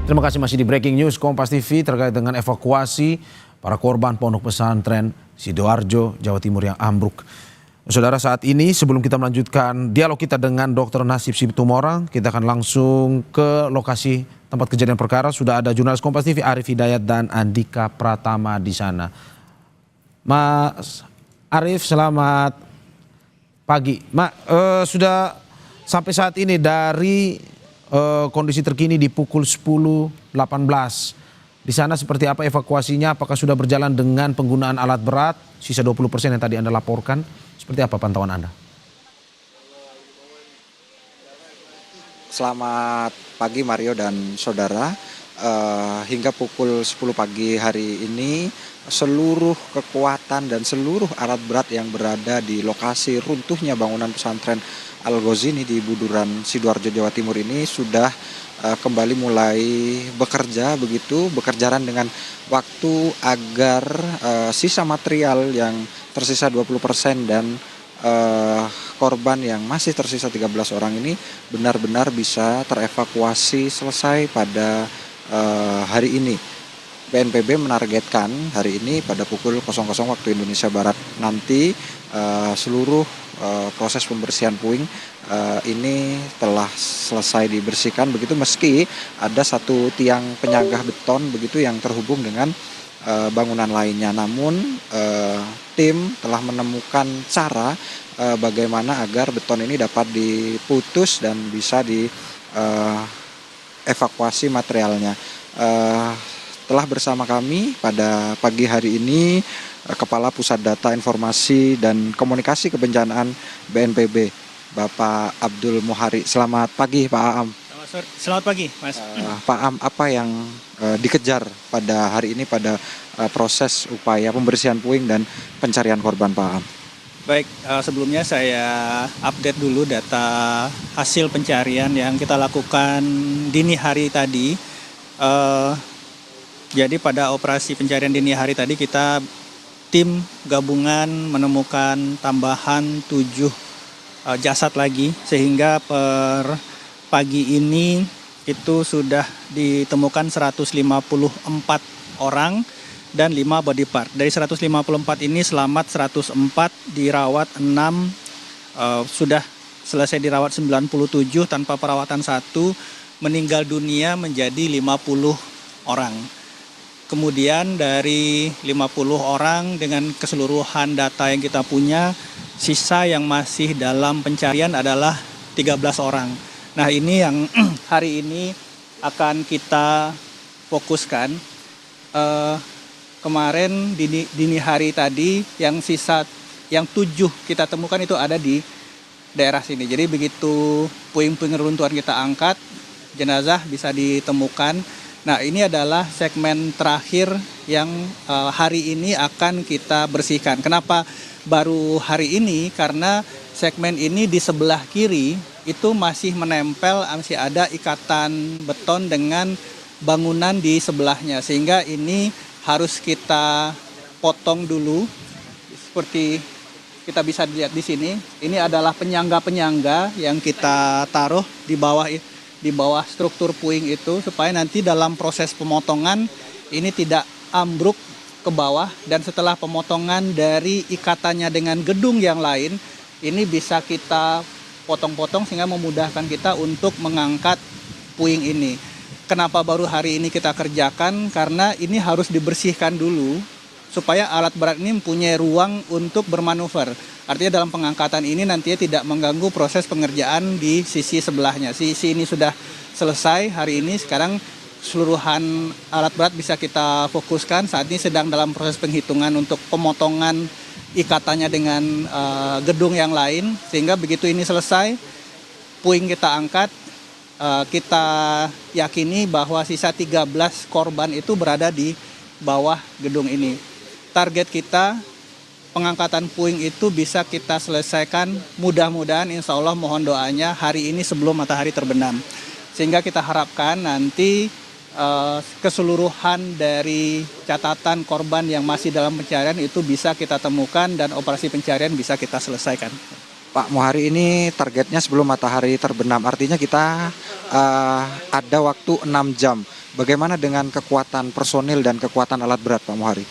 Terima kasih masih di Breaking News Kompas TV terkait dengan evakuasi para korban pondok pesantren Sidoarjo, Jawa Timur yang ambruk. Saudara, saat ini sebelum kita melanjutkan dialog kita dengan Dr. Nasib Situmorang, kita akan langsung ke lokasi tempat kejadian perkara. Sudah ada jurnalis Kompas TV Arif Hidayat dan Andika Pratama di sana. Mas Arif, selamat pagi. Sudah sampai saat ini dari kondisi terkini di pukul 10.18. Di sana seperti apa evakuasinya? Apakah sudah berjalan dengan penggunaan alat berat? Sisa 20% yang tadi Anda laporkan. Seperti apa pantauan Anda? Selamat pagi Mario dan saudara. Hingga pukul 10 pagi hari ini seluruh kekuatan dan seluruh alat berat yang berada di lokasi runtuhnya bangunan pesantren Al-Ghazini di Buduran, Sidoarjo, Jawa Timur ini sudah kembali mulai bekerja bekerjaan dengan waktu agar sisa material yang tersisa 20% dan korban yang masih tersisa 13 orang ini benar-benar bisa terevakuasi selesai pada hari ini. BNPB menargetkan hari ini pada pukul 00 waktu Indonesia Barat nanti seluruh proses pembersihan puing ini telah selesai dibersihkan begitu, meski ada satu tiang penyanggah beton begitu yang terhubung dengan bangunan lainnya. Namun tim telah menemukan cara bagaimana agar beton ini dapat diputus dan bisa dievakuasi materialnya. Telah bersama kami pada pagi hari ini Kepala Pusat Data Informasi dan Komunikasi Kebencanaan BNPB, Bapak Abdul Muhari. Selamat pagi Pak Aam. Selamat pagi Mas. Pak Aam, apa yang dikejar pada hari ini pada proses upaya pembersihan puing dan pencarian korban, Pak Aam? Baik, sebelumnya saya update dulu data hasil pencarian yang kita lakukan dini hari tadi. Jadi pada operasi pencarian dini hari tadi kita tim gabungan menemukan tambahan 7 jasad lagi, sehingga per pagi ini itu sudah ditemukan 154 orang dan 5 body part. Dari 154 ini selamat 104, dirawat 6, sudah selesai dirawat 97 tanpa perawatan 1, meninggal dunia menjadi 50 orang. Kemudian dari 50 orang dengan keseluruhan data yang kita punya, sisa yang masih dalam pencarian adalah 13 orang. Nah, ini yang hari ini akan kita fokuskan. Kemarin dini hari tadi yang sisa yang 7 kita temukan itu ada di daerah sini. Jadi begitu puing-puing reruntuhan kita angkat, jenazah bisa ditemukan. Nah, ini adalah segmen terakhir yang hari ini akan kita bersihkan. Kenapa baru hari ini? Karena segmen ini di sebelah kiri itu masih menempel, masih ada ikatan beton dengan bangunan di sebelahnya. Sehingga ini harus kita potong dulu. Seperti kita bisa lihat di sini, ini adalah penyangga-penyangga yang kita taruh di bawah struktur puing itu, supaya nanti dalam proses pemotongan ini tidak ambruk ke bawah, dan setelah pemotongan dari ikatannya dengan gedung yang lain ini bisa kita potong-potong sehingga memudahkan kita untuk mengangkat puing ini. Kenapa baru hari ini kita kerjakan? Karena ini harus dibersihkan dulu supaya alat berat ini mempunyai ruang untuk bermanuver. Artinya dalam pengangkatan ini nantinya tidak mengganggu proses pengerjaan di sisi sebelahnya. Sisi ini sudah selesai hari ini, sekarang keseluruhan alat berat bisa kita fokuskan. Saat ini sedang dalam proses penghitungan untuk pemotongan ikatannya dengan gedung yang lain. Sehingga begitu ini selesai, puing kita angkat, kita yakini bahwa sisa 13 korban itu berada di bawah gedung ini. Target kita pengangkatan puing itu bisa kita selesaikan mudah-mudahan, insya Allah mohon doanya hari ini sebelum matahari terbenam. Sehingga kita harapkan nanti keseluruhan dari catatan korban yang masih dalam pencarian itu bisa kita temukan dan operasi pencarian bisa kita selesaikan. Pak Muhari, ini targetnya sebelum matahari terbenam, artinya kita ada waktu 6 jam. Bagaimana dengan kekuatan personil dan kekuatan alat berat, Pak Muhari?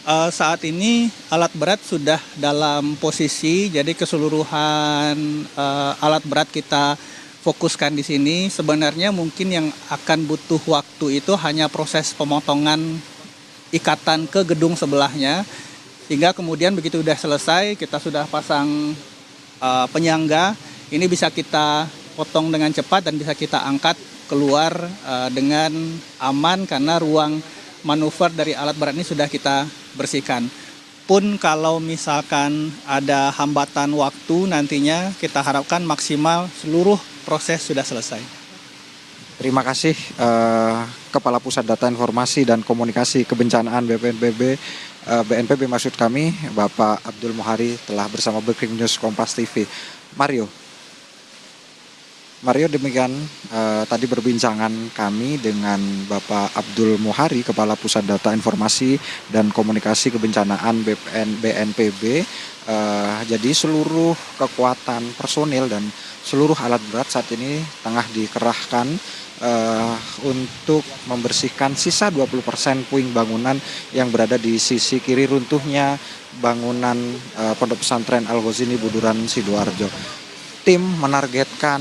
Saat ini alat berat sudah dalam posisi, jadi keseluruhan alat berat kita fokuskan di sini. Sebenarnya mungkin yang akan butuh waktu itu hanya proses pemotongan ikatan ke gedung sebelahnya, hingga kemudian begitu sudah selesai kita sudah pasang penyangga, ini bisa kita potong dengan cepat dan bisa kita angkat keluar dengan aman karena ruang manuver dari alat berat ini sudah kita bersihkan. Pun kalau misalkan ada hambatan waktu nantinya, kita harapkan maksimal seluruh proses sudah selesai. Terima kasih Kepala Pusat Data Informasi dan Komunikasi Kebencanaan BNPB maksud kami, Bapak Abdul Muhari telah bersama Breaking News Kompas TV. Mario, demikian tadi perbincangan kami dengan Bapak Abdul Muhari, Kepala Pusat Data Informasi dan Komunikasi Kebencanaan BNPB. Jadi seluruh kekuatan personil dan seluruh alat berat saat ini tengah dikerahkan untuk membersihkan sisa 20% puing bangunan yang berada di sisi kiri runtuhnya bangunan Pondok Pesantren Al-Ghazini Buduran Sidoarjo. Tim menargetkan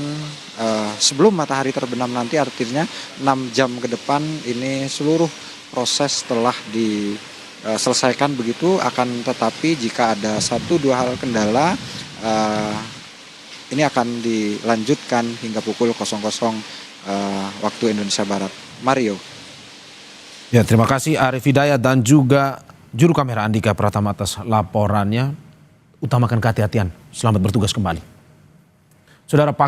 sebelum matahari terbenam nanti, artinya 6 jam ke depan ini seluruh proses telah diselesaikan begitu. Akan tetapi jika ada 1-2 hal kendala, ini akan dilanjutkan hingga pukul 00 waktu Indonesia Barat. Mario. Ya, terima kasih Arif Hidayat dan juga juru kamera Andika Pratama atas laporannya. Utamakan kehati-hatian. Selamat bertugas kembali. Saudara Pak